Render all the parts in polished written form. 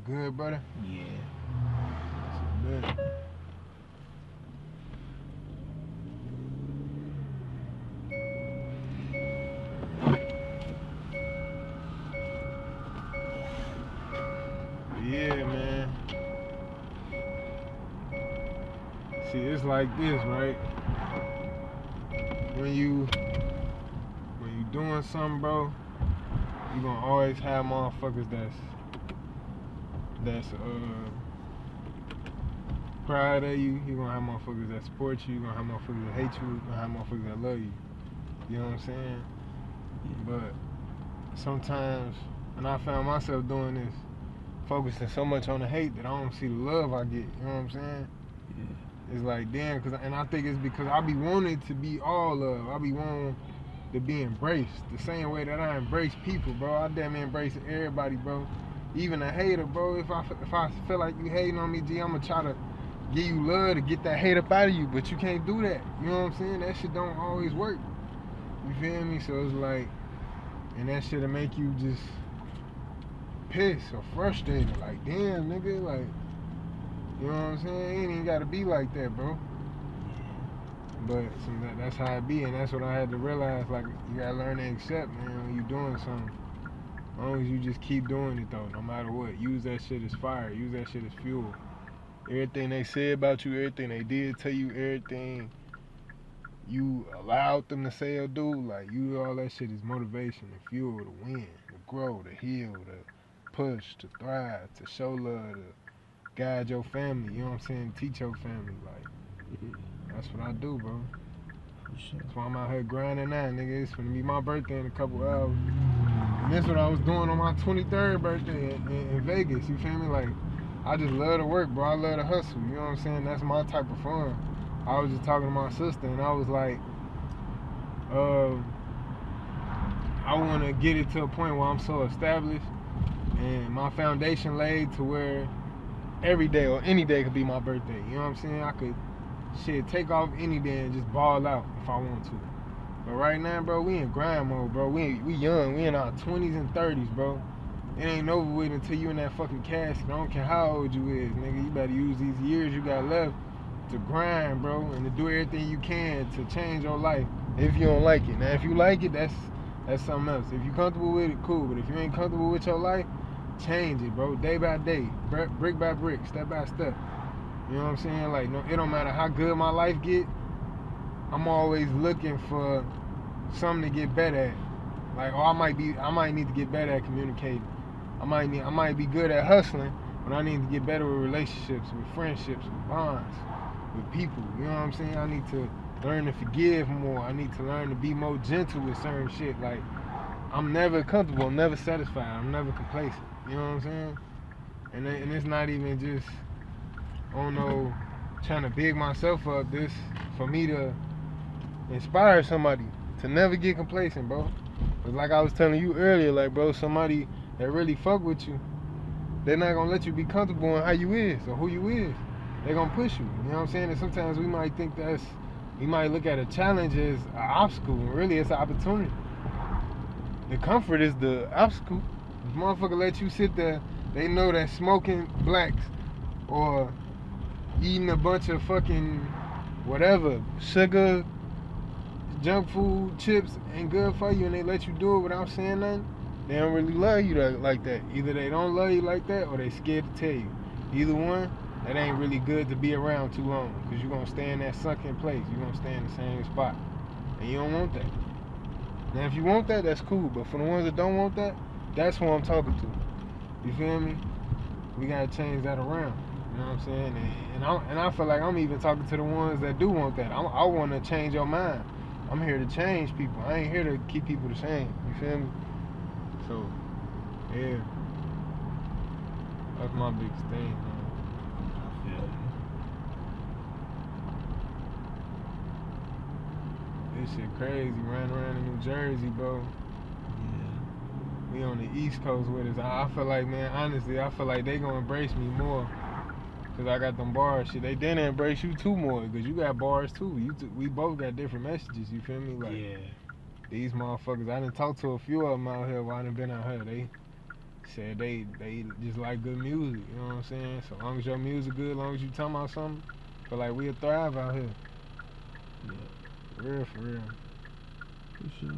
good, brother? Yeah. That's good. Yeah, man. See, it's like this, right? When you doing something, bro, you gonna always have motherfuckers that's proud of you. You gonna have motherfuckers that support you. You gonna have motherfuckers that hate you. You gonna have motherfuckers that love you. You know what I'm saying? But sometimes, and I found myself doing this, focusing so much on the hate that I don't see the love I get. You know what I'm saying? Yeah. It's like, damn, and I think it's because I be wanting to be all love. I be wanting to be embraced the same way that I embrace people, bro. I damn near embrace everybody, bro. Even a hater, bro. If I feel like you hating on me, G, I'ma try to give you love to get that hate up out of you, but you can't do that. You know what I'm saying? That shit don't always work. You feel me? So it's like, and that shit'll make you just pissed or frustrated. Like, damn, nigga, like, you know what I'm saying? It ain't even gotta be like that, bro. But that's how it be, and that's what I had to realize. Like, you gotta learn to accept, man, when you doing something. As long as you just keep doing it, though, no matter what. Use that shit as fire. Use that shit as fuel. Everything they said about you, everything they did to you, everything you allowed them to say or do, like, use all that shit as motivation and fuel to win, to grow, to heal, to push, to thrive, to show love, to guide your family, you know what I'm saying? Teach your family, like, that's what I do, bro. For sure. That's why I'm out here grinding now, nigga. It's gonna be my birthday in a couple hours. And that's what I was doing on my 23rd birthday in Vegas, you feel me? Like, I just love to work, bro. I love to hustle, you know what I'm saying? That's my type of fun. I was just talking to my sister, and I was like, I want to get it to a point where I'm so established and my foundation laid to where every day or any day could be my birthday. You know what I'm saying? I could, take off any day and just ball out if I want to. But right now, bro, we in grind mode, bro. We young. We in our 20s and 30s, bro. It ain't over with until you in that fucking casket. I don't care how old you is, nigga. You better use these years you got left to grind, bro, and to do everything you can to change your life if you don't like it. Now, if you like it, that's something else. If you comfortable with it, cool. But if you ain't comfortable with your life, change it, bro. Day by day, brick by brick, step by step. You know what I'm saying? Like, no, it don't matter how good my life get. I'm always looking for something to get better at. Like, I might need to get better at communicating. I might be good at hustling, but I need to get better with relationships, with friendships, with bonds, with people. You know what I'm saying? I need to learn to forgive more. I need to learn to be more gentle with certain shit. Like, I'm never comfortable, I'm never satisfied, I'm never complacent. You know what I'm saying? And it's not even just, I don't know, trying to big myself up. This for me to inspire somebody to never get complacent, bro. Cause like I was telling you earlier, like, bro, somebody that really fuck with you, they're not gonna let you be comfortable in how you is or who you is. They're gonna push you. You know what I'm saying? And sometimes we might think we might look at a challenge as an obstacle, and really it's an opportunity. The comfort is the obstacle. If motherfucker let you sit there, they know that smoking blacks or eating a bunch of fucking whatever, sugar, junk food, chips ain't good for you, and they let you do it without saying nothing, they don't really love you like that. Either they don't love you like that or they scared to tell you. Either one, that ain't really good to be around too long, because you're going to stay in that sunken place. You're going to stay in the same spot, and you don't want that. Now, if you want that, that's cool, but for the ones that don't want that, that's who I'm talking to. You feel me? We got to change that around. You know what I'm saying? And I feel like I'm even talking to the ones that do want that. I want to change your mind. I'm here to change people. I ain't here to keep people the same. You feel me? So, yeah. That's my biggest thing, man. I feel you. This shit crazy. Running around in New Jersey, bro. Yeah. We on the East Coast with us. I feel like, man, honestly, I feel like they gonna embrace me more. Cause I got them bars. Shit, they didn't embrace you too more. Cause you got bars too. We both got different messages. You feel me? Like, Yeah. these motherfuckers. I done talked to a few of them out here while I done been out here. They said they just like good music, you know what I'm saying? So long as your music good, as long as you talking about something, feel like we'll thrive out here. Yeah. For real, for real. For sure.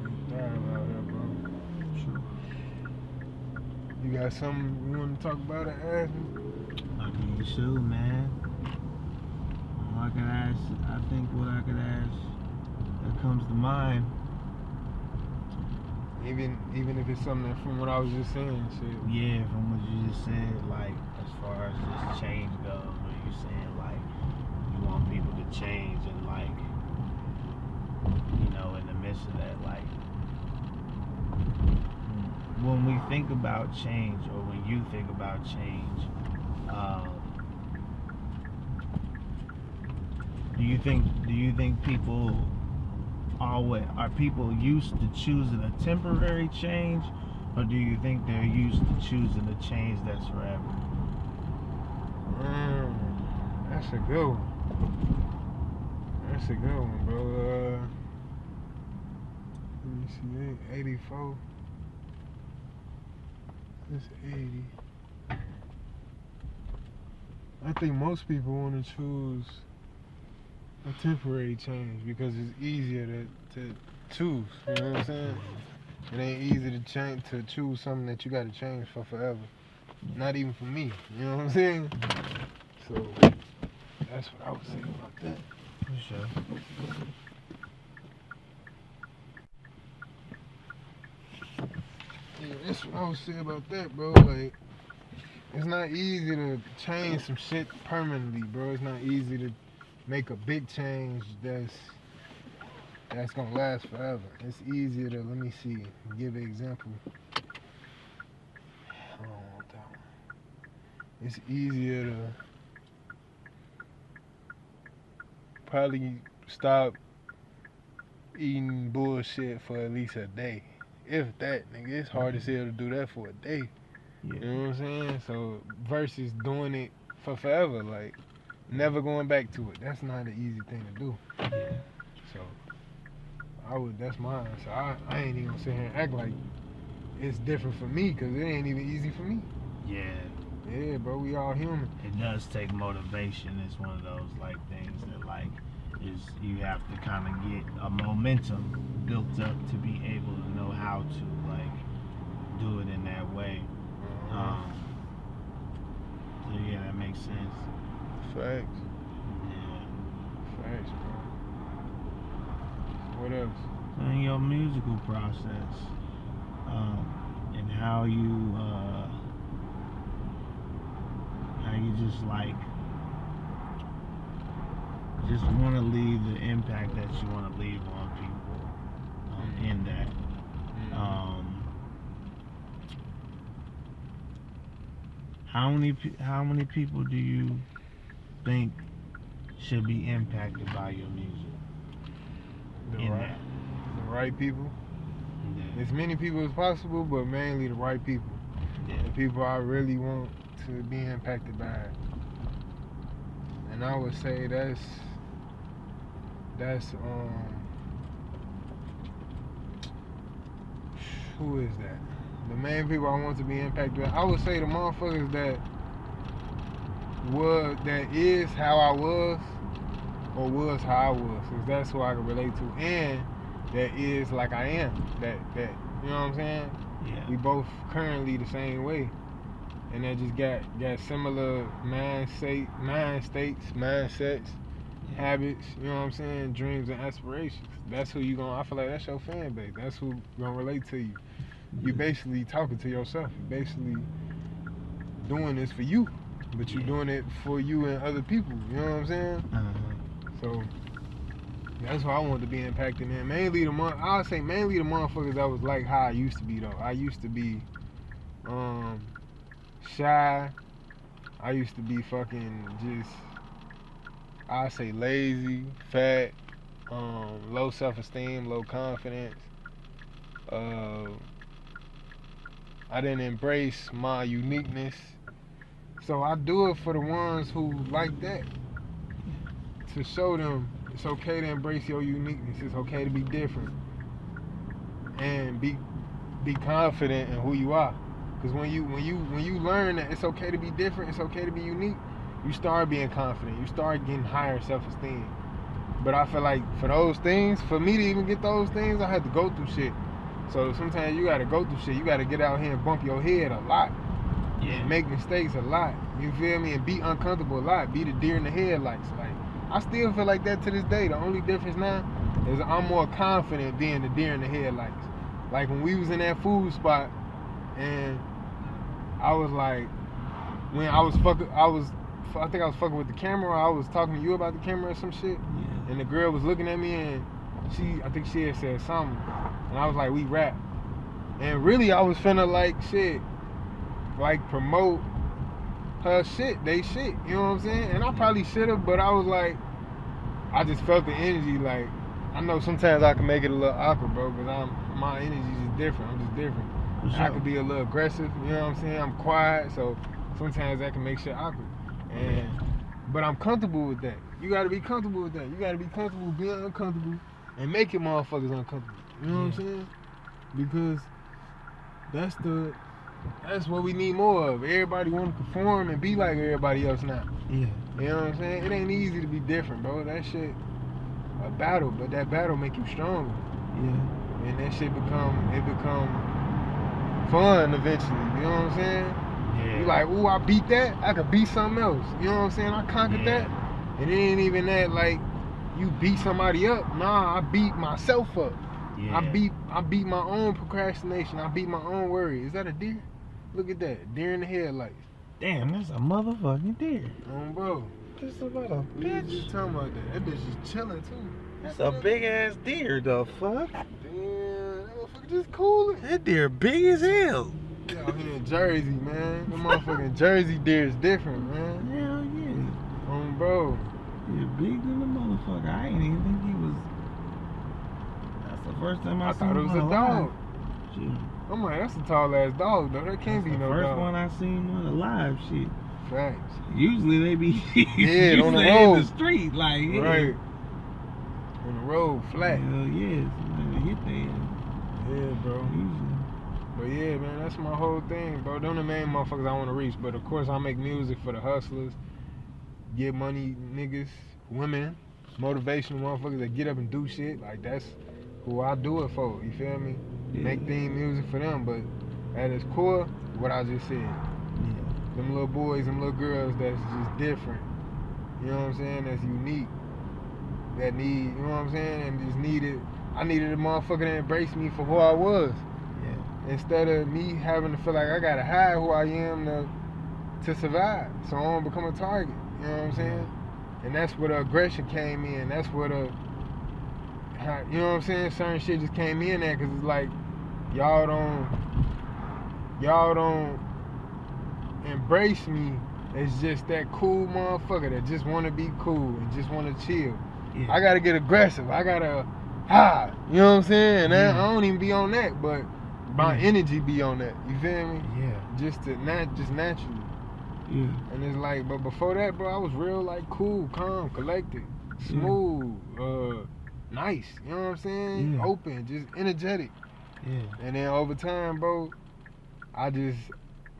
We'll thrive out here, bro. Sure. You got something you want to talk about or ask me? I mean, shoot, man. All I could ask, I think what I could ask that comes to mind. Even if it's something that from what I was just saying, shit. Yeah, from what you just said, like as far as this change goes, where you saying like you want people to change and like, you know, in the midst of that, like when we think about change or when you think about change, do you think people are people used to choosing a temporary change, or do you think they're used to choosing a change that's forever? That's a good one. That's a good one, bro. Let me see, 84. It's 80. I think most people want to choose a temporary change because it's easier to choose. You know what I'm saying? It ain't easy to choose something that you got to change for forever. Not even for me. You know what I'm saying? So that's what I would say about that. For sure. Yeah, that's what I would say about that, bro. Like, it's not easy to change some shit permanently, bro. It's not easy to make a big change that's gonna last forever. It's easier to, let me see, give an example. I don't want that one. It's easier to probably stop eating bullshit for at least a day. If that, nigga, it's hard as hell to do that for a day. Yeah. You know what I'm saying? So versus doing it for forever, like never going back to it. That's not an easy thing to do. Yeah. So that's mine. So I ain't even gonna sit here and act like it's different for me, cause it ain't even easy for me. Yeah. Yeah, bro, we all human. It does take motivation. It's one of those like things that like is you have to kind of get a momentum built up to be able to know how to like do it in that way. So yeah, that makes sense. Facts. Yeah. Facts, bro. What else? In your musical process, and how you just like just want to leave the impact that you want to leave on people in that. How many people do you think should be impacted by your music? The right people. Yeah. As many people as possible, but mainly the right people. Yeah. The people I really want to be impacted by it. And I would say that's who is that? The main people I want to be impacted by, I would say the motherfuckers that is how I was or was how I was, because that's who I can relate to, and that is like I am, that you know what I'm saying? Yeah. We both currently the same way, and that just got similar mindsets, habits, you know what I'm saying, dreams and aspirations. That's who you gonna, I feel like that's your fan base. That's who gonna relate to you. You basically talking to yourself. You basically doing this for you, but you doing it for you and other people. You know what I'm saying? So that's why I want to be impacted, man. I'll say mainly the motherfuckers that was like how I used to be though. I used to be shy. I used to be fucking just, I say lazy, fat, low self-esteem, low confidence. I didn't embrace my uniqueness. So I do it for the ones who like that. to show them it's okay to embrace your uniqueness. It's okay to be different and be confident in who you are. Because when you learn that it's okay to be different, it's okay to be unique, you start being confident. You start getting higher self-esteem. But I feel like for those things, for me to even get those things, I had to go through shit. So sometimes you gotta go through shit. You gotta get out here and bump your head a lot. Yeah. And make mistakes a lot. You feel me? And be uncomfortable a lot. Be the deer in the headlights. Like, I still feel like that to this day. The only difference now is I'm more confident being the deer in the headlights. Like when we was in that food spot and I was like, when I think I was fucking with the camera, or I was talking to you about the camera or some shit. Yeah. And the girl was looking at me and I think she had said something. And I was like, we rap. And really I was finna like shit, like promote her shit, they shit, you know what I'm saying? And I probably should've, but I was like, I just felt the energy. Like, I know sometimes I can make it a little awkward, bro, because my energy is just different. I'm just different. Sure. I could be a little aggressive, you know what I'm saying? I'm quiet, so sometimes that can make shit awkward. But I'm comfortable with that. You gotta be comfortable with that. You gotta be comfortable being uncomfortable and making motherfuckers uncomfortable. You know what I'm saying? Because that's what we need more of. Everybody want to perform and be like everybody else now. Yeah. You know what I'm saying? It ain't easy to be different, bro. That shit a battle, but that battle make you stronger. Yeah. And that shit become fun eventually. You know what I'm saying? Yeah. You like, ooh, I beat that. I could beat something else. You know what I'm saying? I conquered that. And it ain't even that like you beat somebody up. Nah, I beat myself up. Yeah. I beat my own procrastination. I beat my own worry. Is that a deer? Look at that. Deer in the headlights. Damn, that's a motherfucking deer. Bro. Just about a We was bitch. just talking about that. That bitch is chilling too. That's a big ass deer, the fuck? Damn, that motherfucker just coolin'. That deer big as hell. We out here in Jersey, man. The motherfucking Jersey deer is different, man. Hell yeah. Bro. He's big than a motherfucker. I ain't even think he was. That's the first time I seen thought it him was a alive. dog. Shit. I'm like, that's a tall ass dog, though. That can't That's be the no first dog. one I seen on alive. Shit. Facts. Usually they be Yeah, on the usually road. in the street, like yeah. Right. On the road, flat. Hell yeah, somebody hit their ass. Yeah, bro. Usually. But yeah, man, that's my whole thing, bro. Them the main motherfuckers I want to reach. But of course, I make music for the hustlers, get money niggas, women, motivational motherfuckers that get up and do shit. Like, that's who I do it for. You feel me? Yeah. Make theme music for them. But at its core, what I just said. Yeah. Them little boys, them little girls that's just different. You know what I'm saying? That's unique. That need, you know what I'm saying? And just I needed a motherfucker to embrace me for who I was. Yeah. Instead of me having to feel like I gotta hide who I am to survive. So I don't become a target. You know what I'm saying? And that's where the aggression came in. That's where you know what I'm saying? Certain shit just came in there because it's like, y'all don't embrace me as just that cool motherfucker that just want to be cool and just want to chill. Yeah. I gotta get aggressive. I gotta hide. You know what I'm saying? And Yeah. I don't even be on that, but my energy be on that. You feel me? Yeah. Just naturally. Yeah. And it's like, but before that, bro, I was real like cool, calm, collected, smooth, nice. You know what I'm saying? Yeah. Open, just energetic. Yeah. And then over time, bro,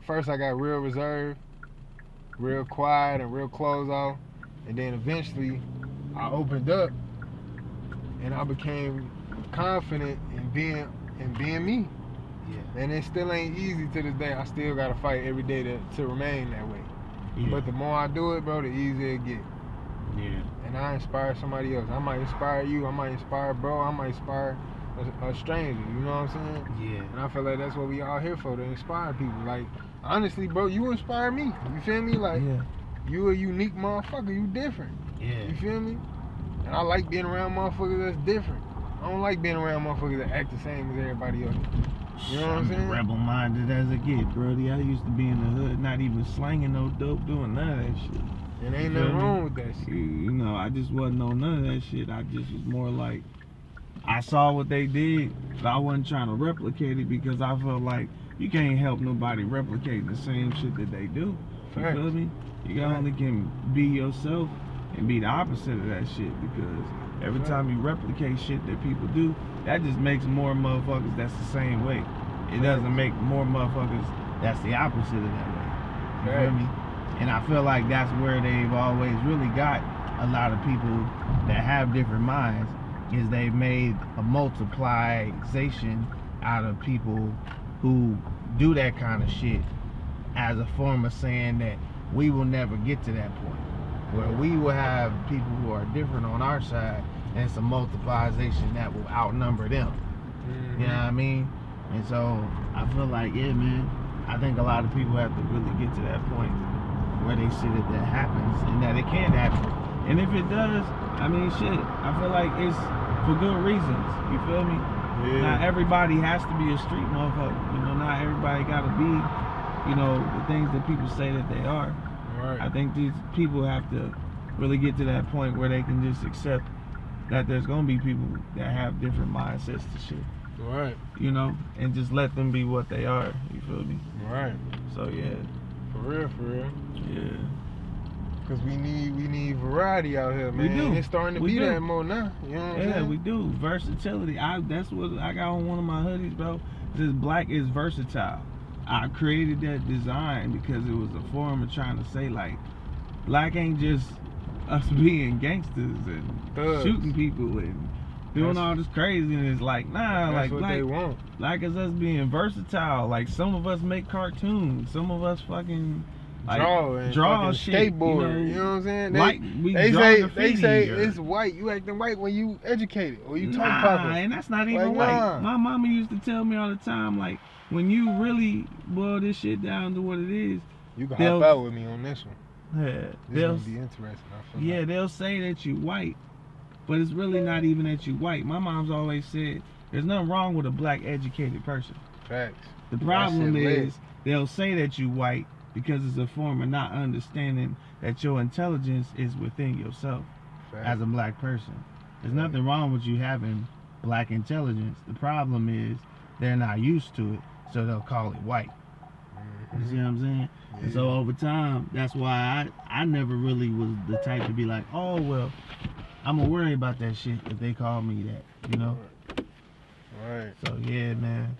first I got real reserved, real quiet, and real closed off. And then eventually I opened up and I became confident in being me. Yeah. And it still ain't easy to this day. I still gotta fight every day to remain that way. Yeah. But the more I do it, bro, the easier it get. Yeah. And I inspire somebody else. I might inspire you, I might inspire bro, I might inspire a stranger, you know what I'm saying? Yeah. And I feel like that's what we all here for, to inspire people. Like, honestly, bro, you inspire me. You feel me? Like, Yeah. you a unique motherfucker, you different. Yeah. You feel me? And I like being around motherfuckers that's different. I don't like being around motherfuckers that act the same as everybody else. You know what I'm saying? Rebel-minded as a kid, brody. I used to be in the hood, not even slanging no dope, doing none of that shit. And ain't You feel nothing me? wrong with that shit. You know, I just wasn't on none of that shit. I just was more like, I saw what they did, but I wasn't trying to replicate it because I felt like you can't help nobody replicating the same shit that they do. You Facts. feel me? You Facts. only can be yourself and be the opposite of that shit, because every time you replicate shit that people do, that just makes more motherfuckers that's the same way. It doesn't make more motherfuckers that's the opposite of that way. You feel me? And I feel like that's where they've always really got a lot of people that have different minds, is they've made a multiplication out of people who do that kind of shit as a form of saying that we will never get to that point where we will have people who are different on our side, and it's a multiplication that will outnumber them. Mm-hmm. You know what I mean? And so I feel like, yeah, man, I think a lot of people have to really get to that point where they see that that happens and that it can happen. And if it does, I mean, shit, I feel like it's for good reasons. You feel me? Yeah. Not everybody has to be a street motherfucker. You know, not everybody gotta be, you know, the things that people say that they are. Right. I think these people have to really get to that point where they can just accept that there's gonna be people that have different mindsets to shit. Right. You know, and just let them be what they are. You feel me? Right. So yeah. For real, for real. Yeah. Cause we need variety out here, man. We do. It's starting to We be do. that more now. You know what I'm Yeah, saying? we do. Versatility. That's what I got on one of my hoodies, bro. It says black is versatile. I created that design because it was a form of trying to say, like, black ain't just us being gangsters and Thugs. shooting people and doing all this craziness. Like, nah, That's like what they want. black is us being versatile. Like, some of us make cartoons. Some of us fucking like, draw shit. skateboard. You know what I'm saying? They say it's white. You acting white when you educated or you talk proper. And that's not even Like, white. nah. My mama used to tell me all the time, like, when you really boil this shit down to what it is, You can they'll- hop out with me on this one. yeah, This is they'll gonna be interesting. I feel yeah, like. they'll say that you white, but it's really not even that you white. My mom's always said there's nothing wrong with a black educated person. Facts. The problem shit lit. is they'll say that you white because it's a form of not understanding that your intelligence is within yourself Facts. as a black person. There's nothing wrong with you having black intelligence. The problem is they're not used to it, so they'll call it white. You see what I'm saying? And so over time, that's why I never really was the type to be like, oh, well, I'm gonna worry about that shit if they call me that, you know? Right. So yeah, man.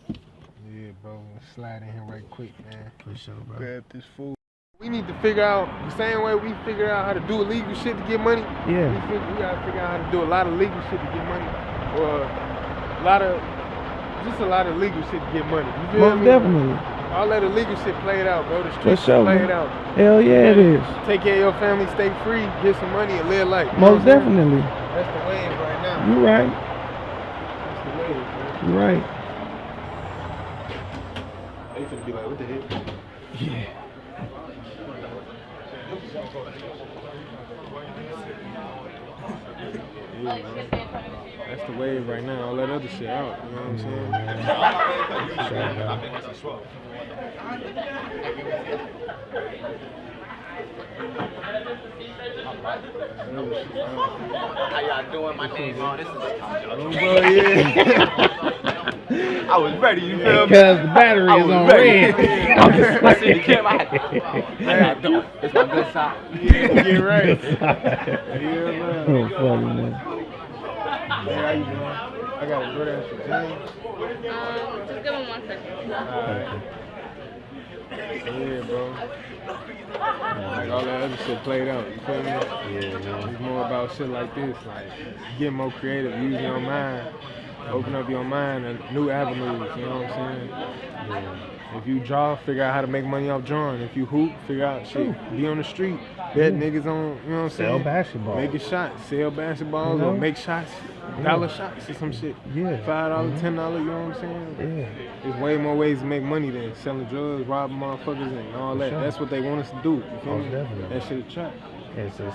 Yeah, bro. Let's slide in here right quick, man. For sure, bro. Grab this food. We need to figure out the same way we figure out how to do illegal shit to get money. Yeah. We gotta figure out how to do a lot of legal shit to get money, or a lot of legal shit to get money. You feel Most me? definitely. All that illegal shit played out, bro. The streets sure, play man. it out. Hell yeah, it is. Take care of your family, stay free, get some money, and live life. You know Most what I'm saying? definitely. That's the wave right now. You're right. That's the wave, man. You're right. They finna be like, what the heck? Yeah. Yeah, man. That's the wave right now. All that other shit out. You know what I'm How y'all doing? My name this is saying? Bro, yeah. I was ready, you feel me? Because the battery is on red. I see the camera. How y'all doing? It's my good side. Get right. Yeah, man. Oh, funny, man. Hey, how you doing? I got a good ass for James. Just give him 1 second. Alright. Yeah, bro. Like all that other shit played out, you feel me? Yeah, man. It's more about shit like this, like getting more creative, using your mind, open up your mind to new avenues, you know what I'm saying? Yeah. If you draw, figure out how to make money off drawing. If you hoop, figure out shit. Be on the street, bet niggas on, you know what I'm saying? Sell basketball. Make a shot, sell basketballs, You know? or make shots, dollar shots or some shit. Yeah. $5, $10, you know what I'm saying? Yeah. There's way more ways to make money than selling drugs, robbing motherfuckers, and all that. sure. That's what they want us to do. You feel Most me? definitely. That shit a trap. It's a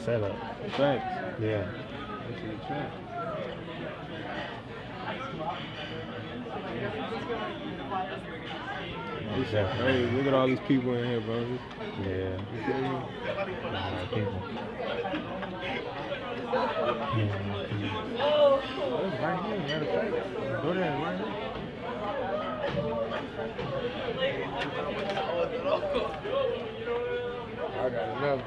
setup. Facts. Yeah. That shit a trap. Definitely. Hey, look at all these people in here, bro. Yeah. You feel me? A lot of people. Oh, it's right here, matter of fact. Go there, right here. I got another.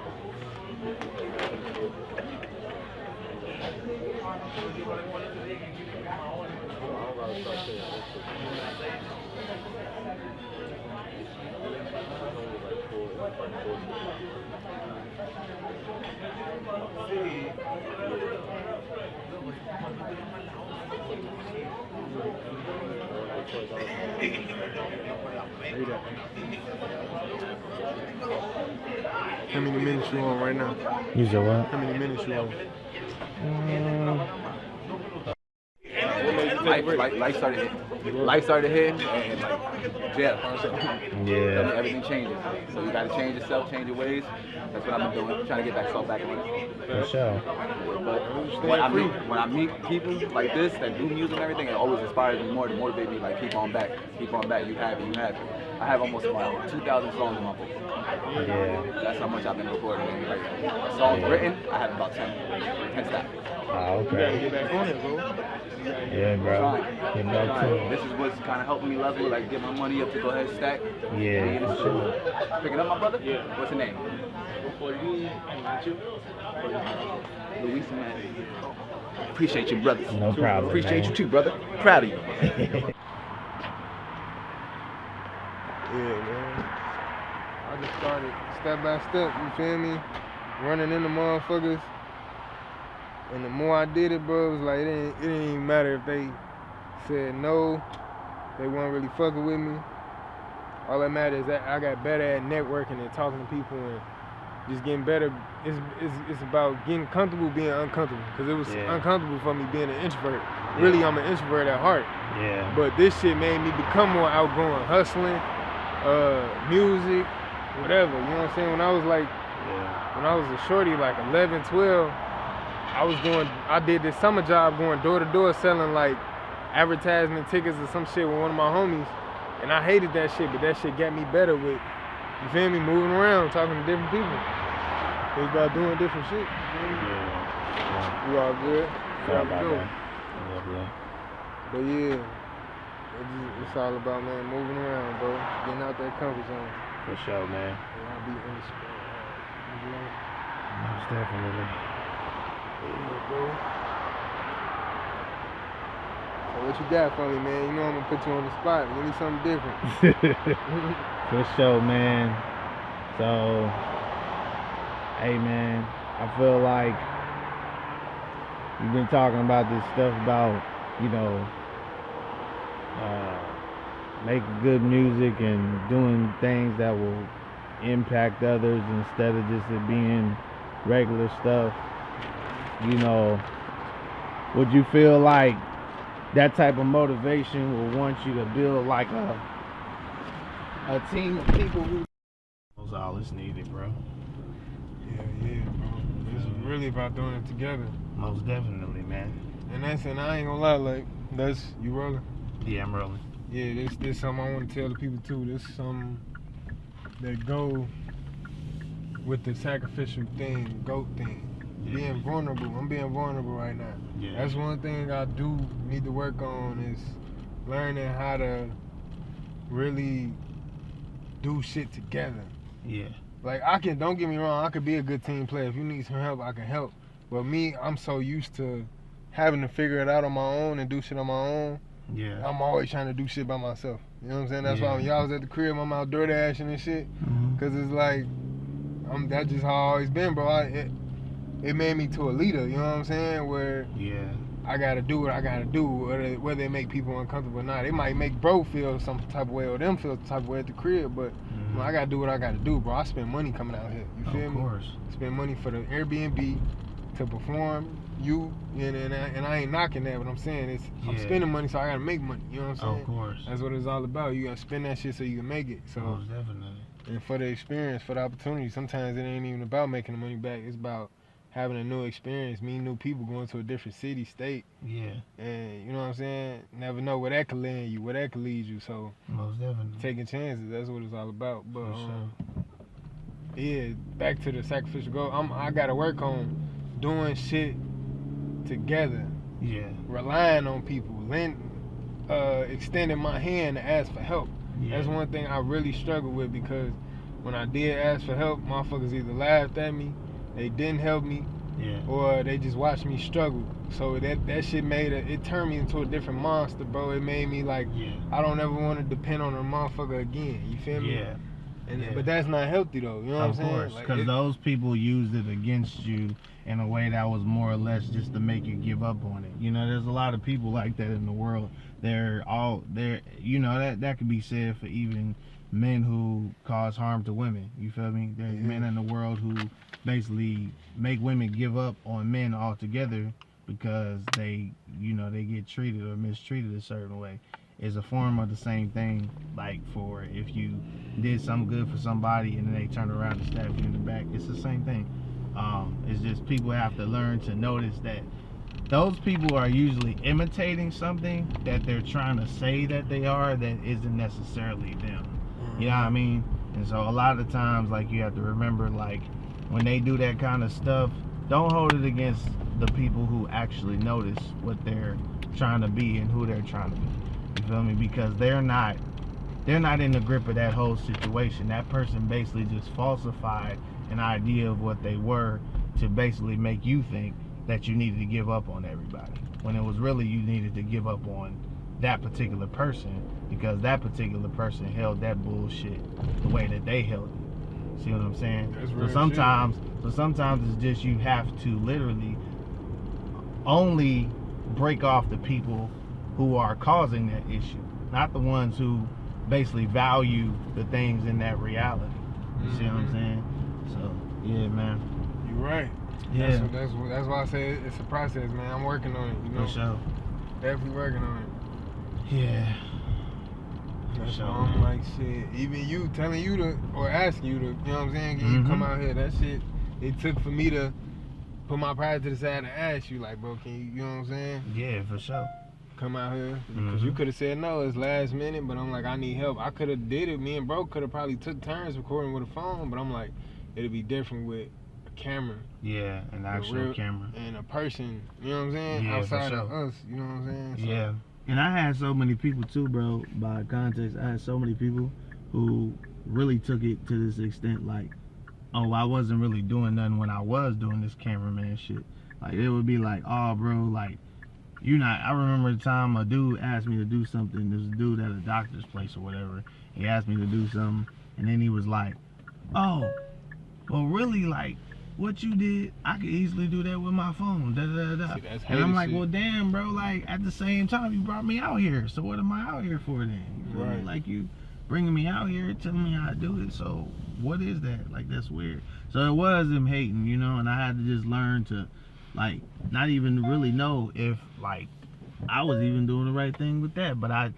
How many minutes you on right now? You said what? How many minutes you on? Life started hitting, and like jail. Yeah. Everything changes. So you gotta change yourself, change your ways. That's what I've been doing, trying to get back on it. For sure. But when I meet people like this that do music and everything, it always inspires me more to motivate me. Like keep on back. You have it. I have almost about 2,000 songs in my book. Yeah. That's how much I've been recording. Like songs written, I have about 10 stacks. Oh, You gotta okay. get back on it, bro. Yeah, bro. Get back to it. This is what's kind of helping me level, like get my money up to go ahead and stack. Yeah, for sure. Pick it up, my brother? Yeah. What's your name? Luis, man. Appreciate you, brother. No problem. Appreciate man. you too, brother. Proud of you. Yeah, man. I just started step by step, you feel me? Running into motherfuckers. And the more I did it, bro, it was like it didn't even matter if they said no, they weren't really fucking with me. All that matters is that I got better at networking and talking to people and just getting better. It's about getting comfortable being uncomfortable, because it was uncomfortable for me being an introvert. Really, I'm an introvert at heart. Yeah. But this shit made me become more outgoing, hustling, music, whatever. You know what I'm saying? When I was like, when I was a shorty, like 11, 12, I did this summer job going door to door selling like advertisement tickets or some shit with one of my homies. And I hated that shit, but that shit got me better with, you feel me, moving around, talking to different people. It was about doing different shit. You all good? Sorry about that. Yeah. But yeah, it's all about, man, moving around, bro. Getting out that comfort zone. For sure, man. And I'll be inspired. Most definitely. Yeah, bro. So what you got for me, man? You know I'm gonna put you on the spot. Give me something different. For sure, man. So, hey, man, I feel like you've been talking about this stuff about, you know, making good music and doing things that will impact others instead of just it being regular stuff. You know, would you feel like that type of motivation will want you to build like a team of people who... That's all that's needed, bro. Yeah, bro. It's really about doing it together. Most definitely, man. And I ain't gonna lie, like, that's, you rolling? Yeah, I'm rolling. Yeah, this something I want to tell the people too. This something that go with the sacrificial thing, GOAT thing. Yeah. Being vulnerable. I'm being vulnerable right now. Yeah. That's one thing I do need to work on, is learning how to really do shit together. Yeah. Like, don't get me wrong, I could be a good team player. If you need some help, I can help. But me, I'm so used to having to figure it out on my own and do shit on my own. Yeah. I'm always trying to do shit by myself. You know what I'm saying? That's why when y'all was at the crib, I'm out door dashing and shit. Cause it's like, that's just how I always been, bro. It made me to a leader, you know what I'm saying? Where I gotta do what I gotta do, whether it make people uncomfortable or not. It might make bro feel some type of way or them feel some type of way at the crib, but I gotta do what I gotta do, bro. I spend money coming out here, you feel me? Of course. Spend money for the Airbnb to perform, and I ain't knocking that, but I'm saying I'm spending money, so I gotta make money, you know what I'm saying? Of course. That's what it's all about. You gotta spend that shit so you can make it. So Most definitely. And for the experience, for the opportunity, sometimes it ain't even about making the money back. It's about having a new experience, meeting new people, going to a different city, state. Yeah. And you know what I'm saying? Never know where that could land you, where that could lead you. So Most definitely. taking chances, that's what it's all about. But For sure. yeah, back to the sacrificial goal. I gotta work on doing shit together. Yeah. Relying on people, extending my hand to ask for help. Yeah. That's one thing I really struggle with, because when I did ask for help, motherfuckers either laughed at me they didn't help me, Yeah. or they just watched me struggle. So that shit it turned me into a different monster, bro. It made me like, Yeah. I don't ever want to depend on a motherfucker again. You feel me? Yeah. And Yeah. But that's not healthy though. You know what I'm Of saying? course, Like, because those people used it against you in a way that was more or less just to make you give up on it. You know, there's a lot of people like that in the world. You know, that could be said for even men who cause harm to women. You feel me? There's men in the world who basically make women give up on men altogether because they get treated or mistreated a certain way. Is a form of the same thing, like for if you did something good for somebody and then they turn around and stab you in the back. It's the same thing. It's just people have to learn to notice that those people are usually imitating something that they're trying to say that they are that isn't necessarily them. You know what I mean? And so a lot of times, like, you have to remember, like, when they do that kind of stuff, don't hold it against the people who actually notice what they're trying to be and who they're trying to be. You feel me? Because they're not in the grip of that whole situation. That person basically just falsified an idea of what they were to basically make you think that you needed to give up on everybody, when it was really you needed to give up on that particular person because that particular person held that bullshit the way that they held it. See what I'm saying? So sometimes it's just you have to literally only break off the people who are causing that issue, not the ones who basically value the things in that reality. You see what I'm saying? So yeah, man. You're right. Yeah. That's why I say it's a process, man. I'm working on it. You know. For sure. Definitely working on it. Yeah. That's why I'm like, shit. Even you telling you to, or asking you to, you know what I'm saying? You come out here. That shit. It took for me to put my pride to the side and ask you, like, bro, can you know what I'm saying? Yeah, for sure. Come out here, because you could have said no, it's last minute, but I'm like, I need help. I could have did it. Me and bro could have probably took turns recording with a phone, but I'm like, it'll be different with a camera. Yeah, an actual camera. And a person, you know what I'm saying? Yeah, outside for sure. of us, you know what I'm saying? So, Yeah. And I had so many people too, bro, by context, I had so many people who really took it to this extent, like, oh, I wasn't really doing nothing when I was doing this cameraman shit. Like, it would be like, oh, bro, like, I remember the time a dude asked me to do something. There's a dude at a doctor's place or whatever. He asked me to do something, and then he was like, oh, well, really, like, what you did, I could easily do that with my phone. Da, da, da, da. See, and I'm like, shit. well, damn, bro, like, at the same time, you brought me out here. So what am I out here for then? You feel me? Like, you bringing me out here, telling me how to do it. So what is that? Like, that's weird. So it was him hating, you know, and I had to just learn to, like, not even really know if, like, I was even doing the right thing with that. But I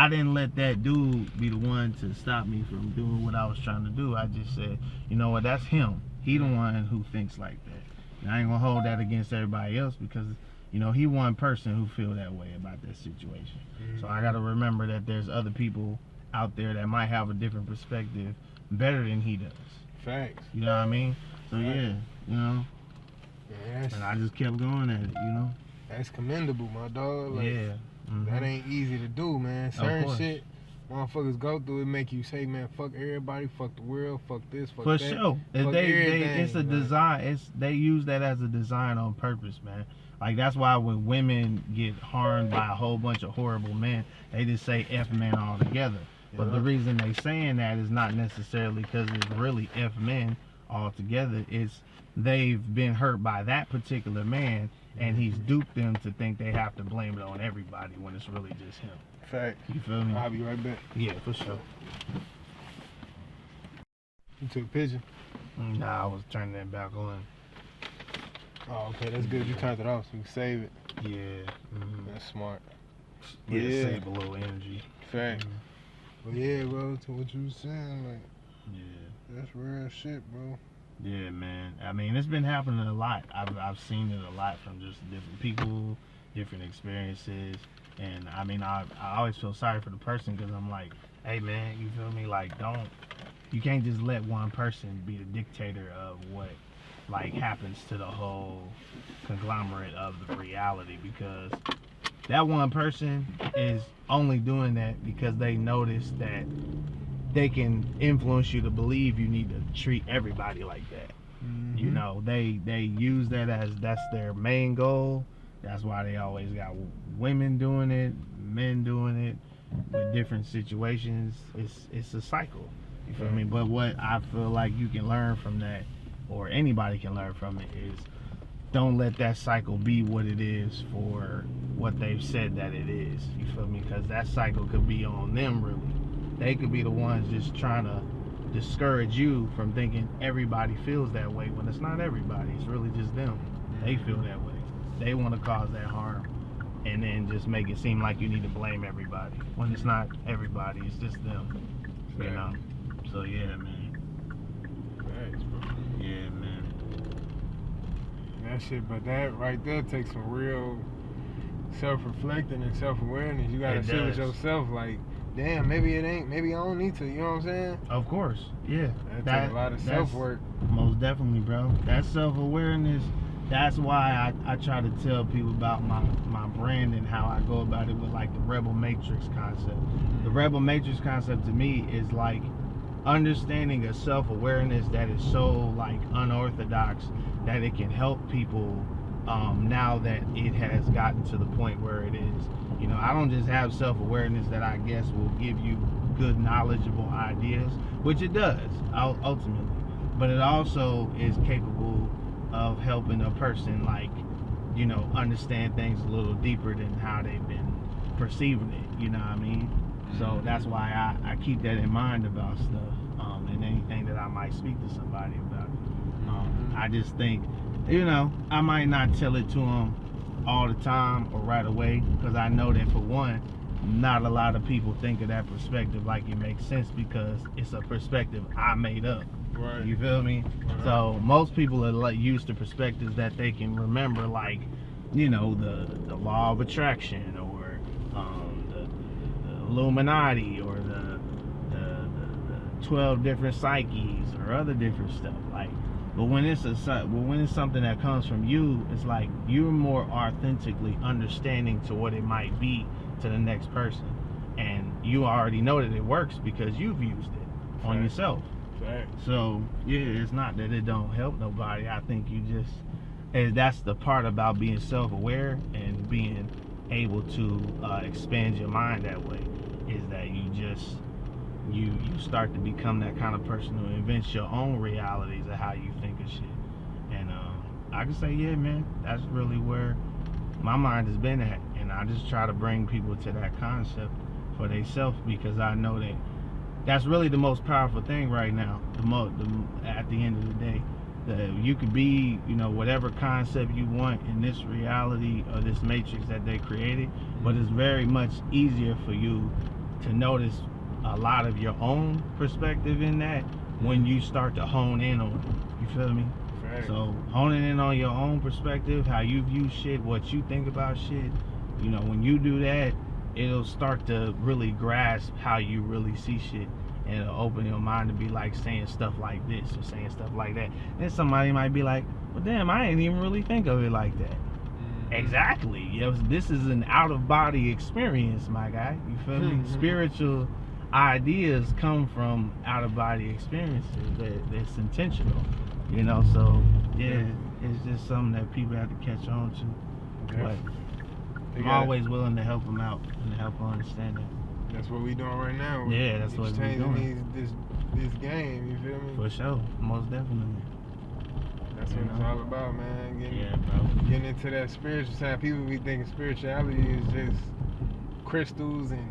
didn't let that dude be the one to stop me from doing what I was trying to do. I just said, you know what, that's him. He the one who thinks like that. And I ain't gonna hold that against everybody else because, you know, he one person who feel that way about that situation. So I gotta remember that there's other people out there that might have a different perspective better than he does. Facts. You know what I mean? So yeah, you know. Yeah, And I just kept going at it, you know. That's commendable, my dog. Like, Yeah. That ain't easy to do, man. Certain shit motherfuckers go through, it make you say, man, fuck everybody, fuck the world, fuck this, fuck For that. sure. Fuck It's a everything, design. They use that as a design on purpose, man. Like, that's why when women get harmed by a whole bunch of horrible men, they just say F men altogether. But the reason they saying that is not necessarily because it's really F men altogether. It's they've been hurt by that particular man, and he's duped them to think they have to blame it on everybody when it's really just him. Fact. You feel me? I'll be right back. Yeah, for sure. You took a picture? Nah, I was turning that back on. Oh, okay, that's good. You turned it off so you can save it. Yeah. That's smart. Yeah, Yeah. save a little energy. Fact. But yeah, bro, to what you was saying, like, Yeah. that's real shit, bro. Yeah, man. I mean, it's been happening a lot. I've seen it a lot from just different people, different experiences. And I mean, I always feel sorry for the person because I'm like, hey, man, you feel me? Like, you can't just let one person be the dictator of what, like, happens to the whole conglomerate of the reality, because that one person is only doing that because they notice that they can influence you to believe you need to treat everybody like that. You know, they use that as that's their main goal. That's why they always got women doing it, men doing it with different situations. It's a cycle. You feel me? But what I feel like you can learn from that, or anybody can learn from it, is don't let that cycle be what it is for what they've said that it is. You feel me? Because that cycle could be on them, really. They could be the ones just trying to discourage you from thinking everybody feels that way when it's not everybody. It's really just them. They feel that way. They want to cause that harm and then just make it seem like you need to blame everybody when it's not everybody. It's just them. You know? So yeah, man. Thanks, bro. Yeah, man. That shit, but that right there takes some real self-reflecting and self-awareness. You gotta sit with yourself like, damn, maybe it ain't, maybe I don't need to, you know what I'm saying? Of course, yeah. That takes a lot of self-work. Most definitely, bro. That self-awareness, that's why I try to tell people about my brand and how I go about it with like the Rebel Matrix concept. The Rebel Matrix concept to me is like understanding a self-awareness that is so like unorthodox that it can help people now that it has gotten to the point where it is. You know, I don't just have self-awareness that I guess will give you good, knowledgeable ideas, which it does ultimately, but it also is capable of helping a person, like, you know, understand things a little deeper than how they've been perceiving it, you know what I mean? So that's why I keep that in mind about stuff, and anything that I might speak to somebody about it. I just think, you know, I might not tell it to them all the time or right away, because I know that for one, not a lot of people think of that perspective like it makes sense, because it's a perspective I made up. Right. You feel me? Right. So most people are like used to perspectives that they can remember, like, you know, the law of attraction, or the Illuminati, or the 12 different psyches, or other different stuff. Like, but when it's something that comes from you, it's like you're more authentically understanding to what it might be to the next person, and you already know that it works because you've used it on yourself. So yeah, it's not that it don't help nobody. I think you just, and that's the part about being self-aware and being able to expand your mind that way, is that you just you start to become that kind of person who invents your own realities of how you think of shit. And I can say, yeah, man, that's really where my mind has been at, and I just try to bring people to that concept for themselves, because I know that that's really the most powerful thing right now. At the end of the day, you could be, you know, whatever concept you want in this reality or this matrix that they created, but it's very much easier for you to notice a lot of your own perspective in that when you start to hone in on it. You feel me? Right. So honing in on your own perspective, how you view shit, what you think about shit, you know, when you do that, it'll start to really grasp how you really see shit, and it'll open your mind to be like saying stuff like this or saying stuff like that. Then somebody might be like, well, damn, I didn't even really think of it like that. Exactly. Yes, this is an out-of-body experience, my guy. You feel me? Spiritual ideas come from out-of-body experiences. That's intentional, you know. So yeah, it's just something that people have to catch on to. But I'm always willing to help them out and help them understand it. That's what we doing right now. Yeah, that's what we doing. This game, you feel me? For sure, most definitely. That's what it's all about, man. Bro. Getting into that spiritual side. People be thinking spirituality is just crystals and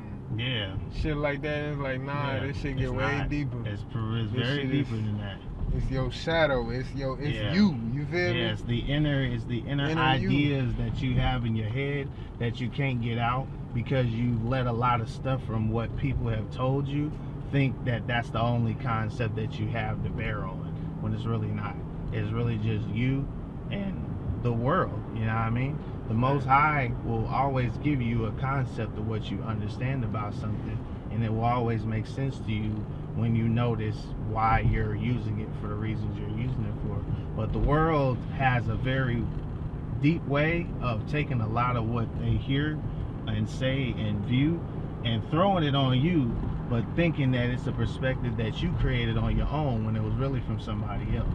shit like that. It's like, nah, this shit get way deeper. It's very deeper than that. It's your shadow. It's you. You feel me? Yeah, it's the inner ideas that you have in your head that you can't get out, because you let a lot of stuff from what people have told you think that that's the only concept that you have to bear on, when it's really not. It's really just you and the world, you know what I mean? The Most High will always give you a concept of what you understand about something, and it will always make sense to you when you notice why you're using it for the reasons you're using it for. But the world has a very deep way of taking a lot of what they hear and say and view and throwing it on you, but thinking that it's a perspective that you created on your own when it was really from somebody else.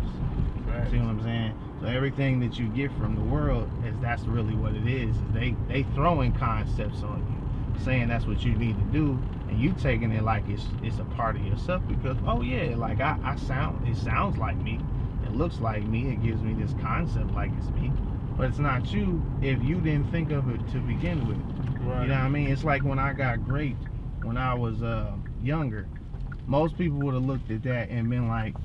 Right. See what I'm saying? So everything that you get from the world that's really what it is they throwing concepts on you, saying that's what you need to do, and you taking it like it's a part of yourself because oh yeah, like it sounds like me, it looks like me, it gives me this concept like it's me, but it's not you if you didn't think of it to begin with. Right. You know what I mean? It's like when I got great when I was younger, most people would have looked at that and been like,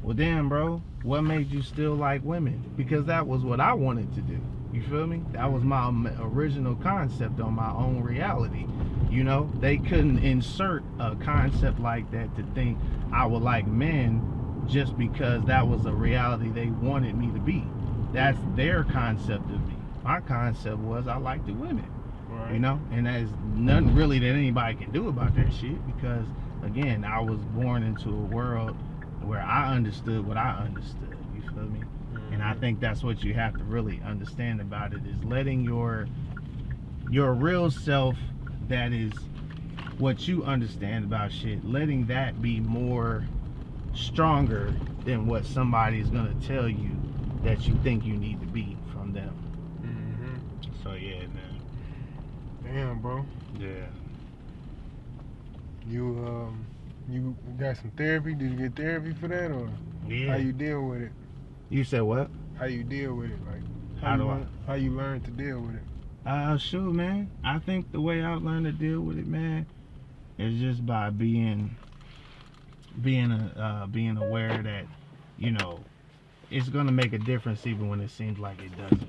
well damn bro, what made you still like women? Because that was what I wanted to do. You feel me? That was my original concept on my own reality. You know, they couldn't insert a concept like that to think I would like men just because that was a reality they wanted me to be. That's their concept of me. My concept was I liked the women. Right. You know, and there's nothing really that anybody can do about that shit because again, I was born into a world where I understood what I understood. You feel me? And I think that's what you have to really understand about it is letting your real self, that is what you understand about shit, letting that be more stronger than what somebody's gonna tell you that you think you need to be from them. So yeah, man. Damn, bro. Yeah. You got some therapy? Did you get therapy for that, or Yeah. how you deal with it? You said what? How you deal with it? Like How you learn to deal with it? Sure, man. I think the way I learned to deal with it, man, is just by being aware that, you know, it's gonna make a difference even when it seems like it doesn't.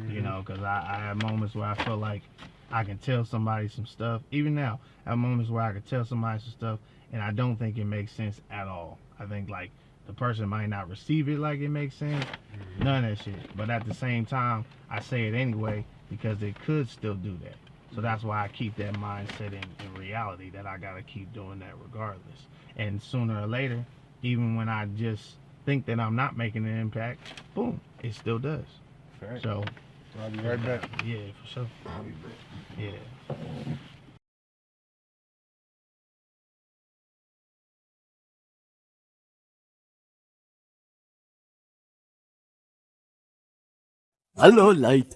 You know, because I have moments where I feel like I can tell somebody some stuff. Even now, I have moments where I can tell somebody some stuff, and I don't think it makes sense at all. I think like the person might not receive it like it makes sense. None of that shit. But at the same time, I say it anyway because it could still do that. So that's why I keep that mindset in reality that I gotta keep doing that regardless. And sooner or later, even when I just think that I'm not making an impact, boom, it still does. Right. So I'll be right back. yeah, for sure. I'll be back. Yeah. Hello, light.